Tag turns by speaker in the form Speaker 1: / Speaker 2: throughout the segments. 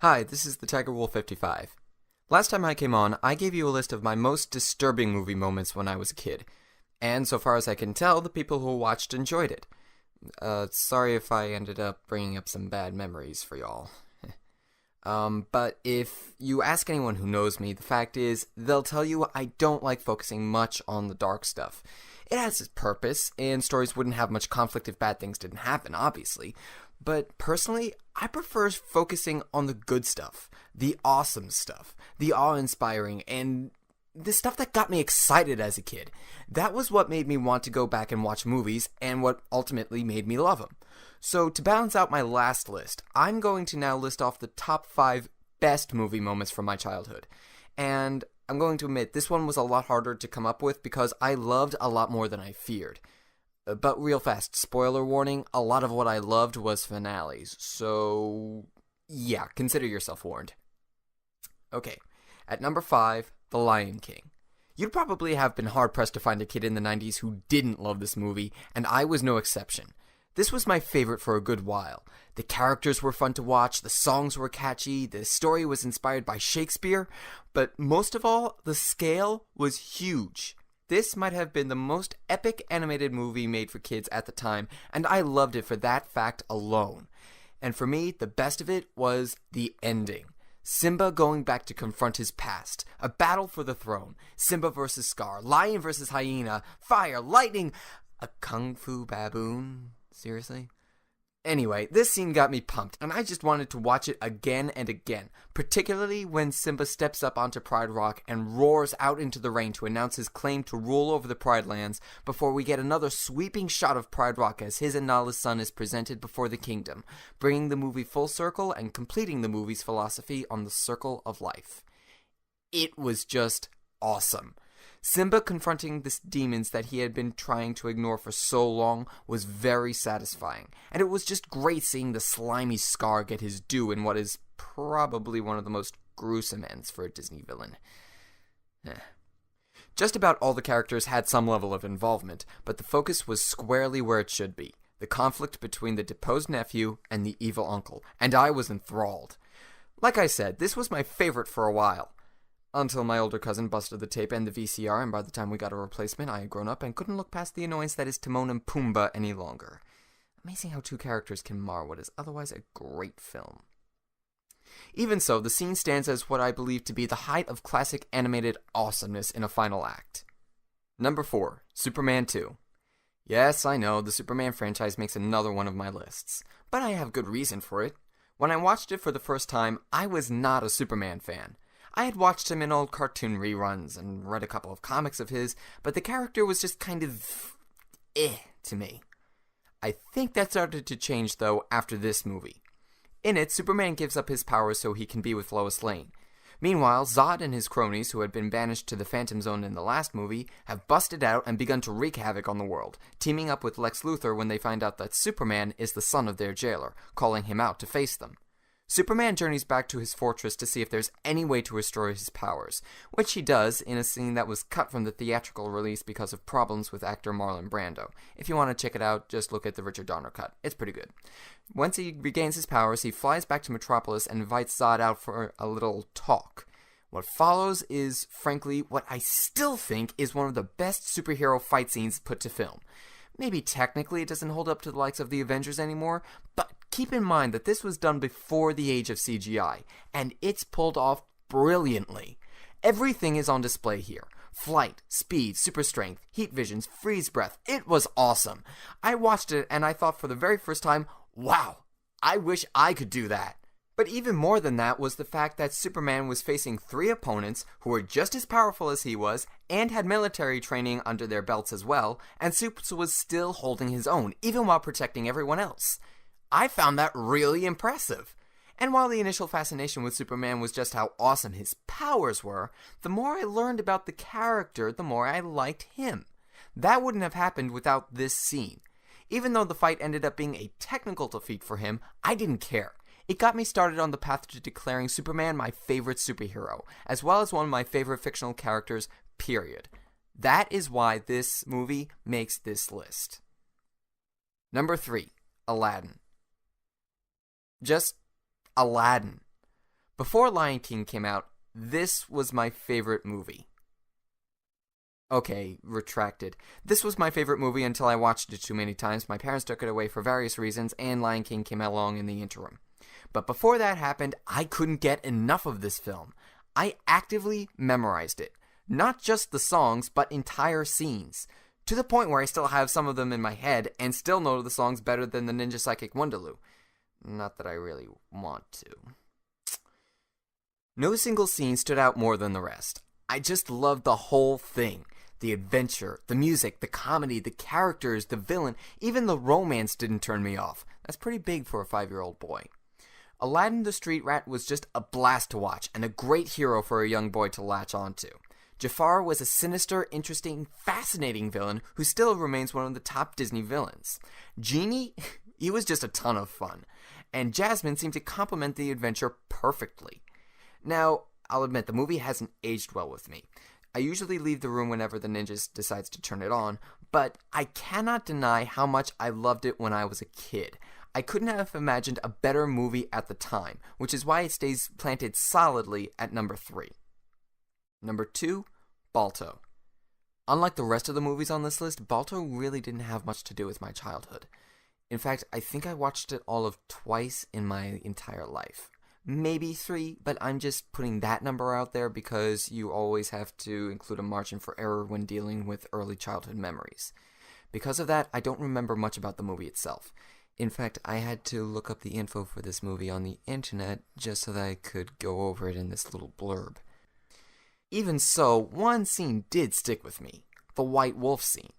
Speaker 1: Hi, this is the TTW55. Last time I came on, I gave you a list of my most disturbing movie moments when I was a kid. And so far as I can tell, the people who watched enjoyed it. Sorry if I ended up bringing up some bad memories for y'all. But if you ask anyone who knows me, the fact is, they'll tell you I don't like focusing much on the dark stuff. It has its purpose, and stories wouldn't have much conflict if bad things didn't happen, obviously. But personally, I prefer focusing on the good stuff, the awesome stuff, the awe-inspiring, and the stuff that got me excited as a kid. That was what made me want to go back and watch movies, and what ultimately made me love them. So to balance out my last list, I'm going to now list off the top 5 best movie moments from my childhood. And I'm going to admit, this one was a lot harder to come up with because I loved a lot more than I feared. But real fast, spoiler warning, a lot of what I loved was finales, so yeah, consider yourself warned. Okay, at number 5, The Lion King. You'd probably have been hard-pressed to find a kid in the 90s who didn't love this movie, and I was no exception. This was my favorite for a good while. The characters were fun to watch, the songs were catchy, the story was inspired by Shakespeare, but most of all, the scale was huge. This might have been the most epic animated movie made for kids at the time, and I loved it for that fact alone. And for me, the best of it was the ending. Simba going back to confront his past. A battle for the throne. Simba versus Scar. Lion versus hyena. Fire. Lightning. A kung fu baboon? Seriously? Anyway, this scene got me pumped, and I just wanted to watch it again and again, particularly when Simba steps up onto Pride Rock and roars out into the rain to announce his claim to rule over the Pride Lands before we get another sweeping shot of Pride Rock as his and Nala's son is presented before the kingdom, bringing the movie full circle and completing the movie's philosophy on the circle of life. It was just awesome. Simba confronting the demons that he had been trying to ignore for so long was very satisfying, and it was just great seeing the slimy Scar get his due in what is probably one of the most gruesome ends for a Disney villain. Just about all the characters had some level of involvement, but the focus was squarely where it should be, the conflict between the deposed nephew and the evil uncle, and I was enthralled. Like I said, this was my favorite for a while. Until my older cousin busted the tape and the VCR, and by the time we got a replacement, I had grown up and couldn't look past the annoyance that is Timon and Pumbaa any longer. Amazing how two characters can mar what is otherwise a great film. Even so, the scene stands as what I believe to be the height of classic animated awesomeness in a final act. Number 4, Superman 2. Yes, I know, the Superman franchise makes another one of my lists, but I have good reason for it. When I watched it for the first time, I was not a Superman fan. I had watched him in old cartoon reruns and read a couple of comics of his, but the character was just kind of to me. I think that started to change, though, after this movie. In it, Superman gives up his powers so he can be with Lois Lane. Meanwhile, Zod and his cronies, who had been banished to the Phantom Zone in the last movie, have busted out and begun to wreak havoc on the world, teaming up with Lex Luthor when they find out that Superman is the son of their jailer, calling him out to face them. Superman journeys back to his fortress to see if there's any way to restore his powers, which he does in a scene that was cut from the theatrical release because of problems with actor Marlon Brando. If you want to check it out, just look at the Richard Donner cut. It's pretty good. Once he regains his powers, he flies back to Metropolis and invites Zod out for a little talk. What follows is, frankly, what I still think is one of the best superhero fight scenes put to film. Maybe technically it doesn't hold up to the likes of the Avengers anymore, but keep in mind that this was done before the age of CGI, and it's pulled off brilliantly. Everything is on display here. Flight, speed, super strength, heat visions, freeze breath. It was awesome. I watched it and I thought for the very first time, wow, I wish I could do that. But even more than that was the fact that Superman was facing 3 opponents who were just as powerful as he was and had military training under their belts as well, and Supes was still holding his own, even while protecting everyone else. I found that really impressive. And while the initial fascination with Superman was just how awesome his powers were, the more I learned about the character, the more I liked him. That wouldn't have happened without this scene. Even though the fight ended up being a technical defeat for him, I didn't care. It got me started on the path to declaring Superman my favorite superhero, as well as one of my favorite fictional characters, period. That is why this movie makes this list. Number 3, Aladdin. Just Aladdin. Before Lion King came out, this was my favorite movie. Okay, retracted. This was my favorite movie until I watched it too many times. My parents took it away for various reasons, and Lion King came along in the interim. But before that happened, I couldn't get enough of this film. I actively memorized it. Not just the songs, but entire scenes. To the point where I still have some of them in my head, and still know the songs better than the Ninja Psychic Wonderloo. Not that I really want to. No single scene stood out more than the rest. I just loved the whole thing. The adventure, the music, the comedy, the characters, the villain, even the romance didn't turn me off. That's pretty big for a 5-year-old boy. Aladdin the Street Rat was just a blast to watch, and a great hero for a young boy to latch onto. Jafar was a sinister, interesting, fascinating villain who still remains one of the top Disney villains. Genie, he was just a ton of fun. And Jasmine seemed to complement the adventure perfectly. Now, I'll admit, the movie hasn't aged well with me. I usually leave the room whenever the ninja decides to turn it on, but I cannot deny how much I loved it when I was a kid. I couldn't have imagined a better movie at the time, which is why it stays planted solidly at number 3. Number 2, Balto. Unlike the rest of the movies on this list, Balto really didn't have much to do with my childhood. In fact, I think I watched it all of twice in my entire life. Maybe 3, but I'm just putting that number out there because you always have to include a margin for error when dealing with early childhood memories. Because of that, I don't remember much about the movie itself. In fact, I had to look up the info for this movie on the internet just so that I could go over it in this little blurb. Even so, one scene did stick with me, the white wolf scene.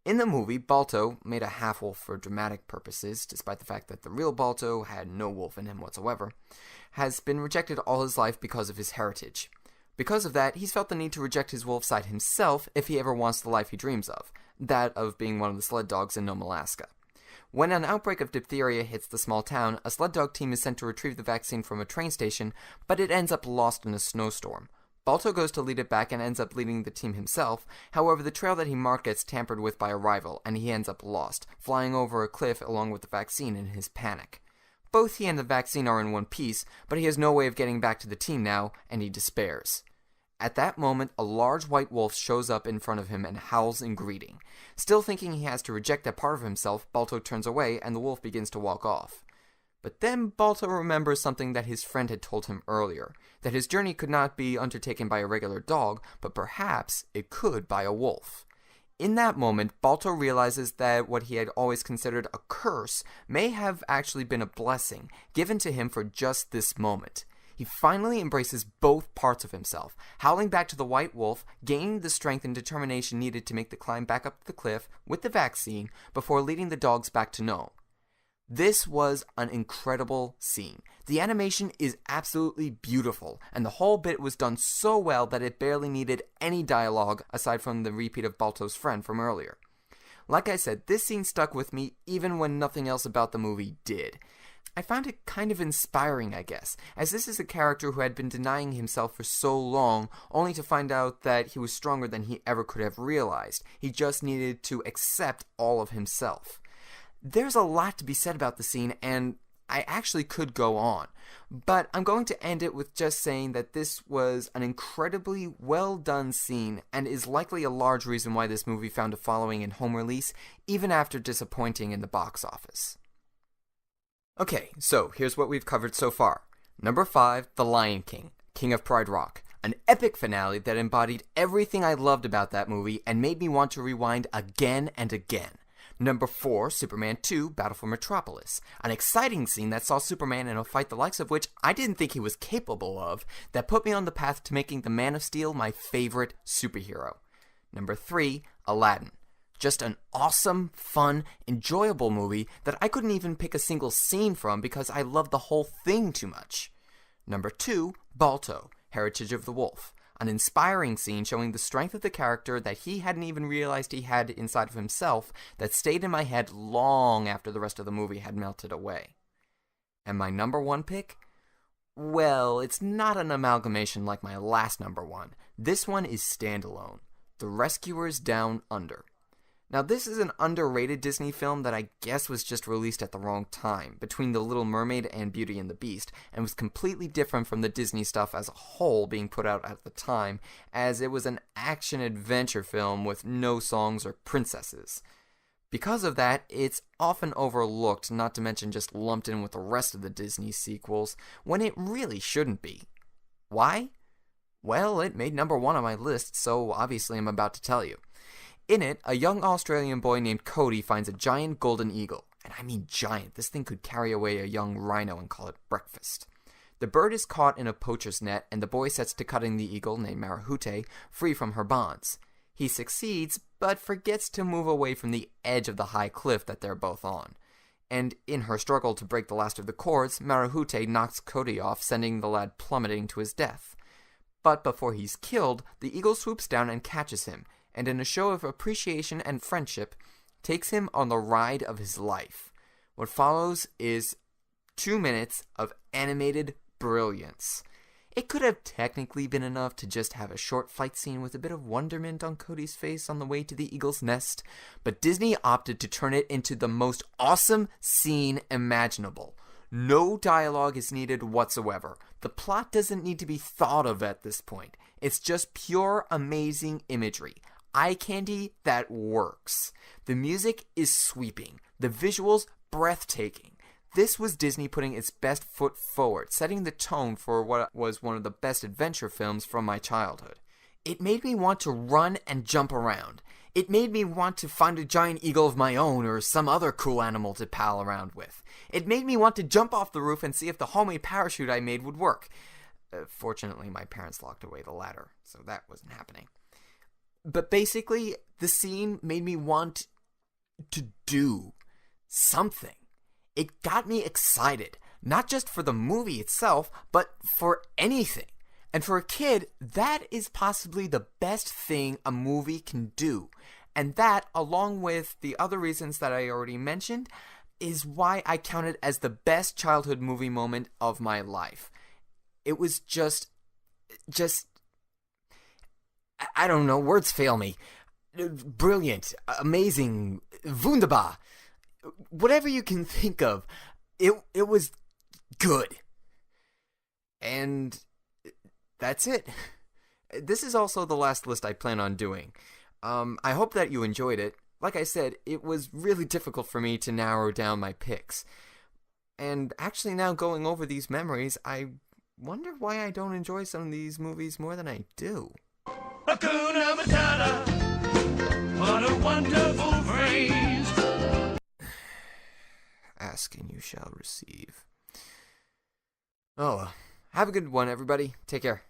Speaker 1: In the movie, Balto, made a half-wolf for dramatic purposes, despite the fact that the real Balto had no wolf in him whatsoever, has been rejected all his life because of his heritage. Because of that, he's felt the need to reject his wolf side himself if he ever wants the life he dreams of, that of being one of the sled dogs in Nome, Alaska. When an outbreak of diphtheria hits the small town, a sled dog team is sent to retrieve the vaccine from a train station, but it ends up lost in a snowstorm. Balto goes to lead it back and ends up leading the team himself. However, the trail that he marked gets tampered with by a rival, and he ends up lost, flying over a cliff along with the vaccine in his panic. Both he and the vaccine are in one piece, but he has no way of getting back to the team now, and he despairs. At that moment, a large white wolf shows up in front of him and howls in greeting. Still thinking he has to reject that part of himself, Balto turns away, and the wolf begins to walk off. But then Balto remembers something that his friend had told him earlier, that his journey could not be undertaken by a regular dog, but perhaps it could by a wolf. In that moment, Balto realizes that what he had always considered a curse may have actually been a blessing, given to him for just this moment. He finally embraces both parts of himself, howling back to the white wolf, gaining the strength and determination needed to make the climb back up the cliff with the vaccine before leading the dogs back to Nome. This was an incredible scene. The animation is absolutely beautiful, and the whole bit was done so well that it barely needed any dialogue aside from the repeat of Balto's friend from earlier. Like I said, this scene stuck with me even when nothing else about the movie did. I found it kind of inspiring, I guess, as this is a character who had been denying himself for so long, only to find out that he was stronger than he ever could have realized. He just needed to accept all of himself. There's a lot to be said about the scene, and I actually could go on, but I'm going to end it with just saying that this was an incredibly well done scene and is likely a large reason why this movie found a following in home release, even after disappointing in the box office. Okay, so here's what we've covered so far. Number 5, The Lion King, King of Pride Rock. An epic finale that embodied everything I loved about that movie and made me want to rewind again and again. Number 4, Superman 2, Battle for Metropolis. An exciting scene that saw Superman in a fight the likes of which I didn't think he was capable of, that put me on the path to making the Man of Steel my favorite superhero. Number 3, Aladdin. Just an awesome, fun, enjoyable movie that I couldn't even pick a single scene from because I loved the whole thing too much. Number 2, Balto, Heritage of the Wolf. An inspiring scene showing the strength of the character that he hadn't even realized he had inside of himself that stayed in my head long after the rest of the movie had melted away. And my number 1 pick? Well, it's not an amalgamation like my last number 1. This one is standalone. The Rescuers Down Under. Now, this is an underrated Disney film that I guess was just released at the wrong time, between The Little Mermaid and Beauty and the Beast, and was completely different from the Disney stuff as a whole being put out at the time, as it was an action-adventure film with no songs or princesses. Because of that, it's often overlooked, not to mention just lumped in with the rest of the Disney sequels, when it really shouldn't be. Why? Well, it made number 1 on my list, so obviously I'm about to tell you. In it, a young Australian boy named Cody finds a giant golden eagle. And I mean giant, this thing could carry away a young rhino and call it breakfast. The bird is caught in a poacher's net, and the boy sets to cutting the eagle, named Marahute, free from her bonds. He succeeds, but forgets to move away from the edge of the high cliff that they're both on. And in her struggle to break the last of the cords, Marahute knocks Cody off, sending the lad plummeting to his death. But before he's killed, the eagle swoops down and catches him, and in a show of appreciation and friendship, takes him on the ride of his life. What follows is 2 minutes of animated brilliance. It could have technically been enough to just have a short fight scene with a bit of wonderment on Cody's face on the way to the eagle's nest, but Disney opted to turn it into the most awesome scene imaginable. No dialogue is needed whatsoever. The plot doesn't need to be thought of at this point. It's just pure amazing imagery. Eye candy that works. The music is sweeping. The visuals breathtaking. This was Disney putting its best foot forward, setting the tone for what was one of the best adventure films from my childhood. It made me want to run and jump around. It made me want to find a giant eagle of my own or some other cool animal to pal around with. It made me want to jump off the roof and see if the homemade parachute I made would work. Fortunately, my parents locked away the ladder, so that wasn't happening. But basically, the scene made me want to do something. It got me excited, not just for the movie itself, but for anything. And for a kid, that is possibly the best thing a movie can do. And that, along with the other reasons that I already mentioned, is why I count it as the best childhood movie moment of my life. It was just, I don't know, words fail me. Brilliant, amazing, wunderbar. Whatever you can think of, it was good. And that's it. This is also the last list I plan on doing. I hope that you enjoyed it. Like I said, it was really difficult for me to narrow down my picks. And actually now going over these memories, I wonder why I don't enjoy some of these movies more than I do. Hakuna Matata, what a wonderful phrase. Ask and you shall receive. Oh, have a good one, everybody. Take care.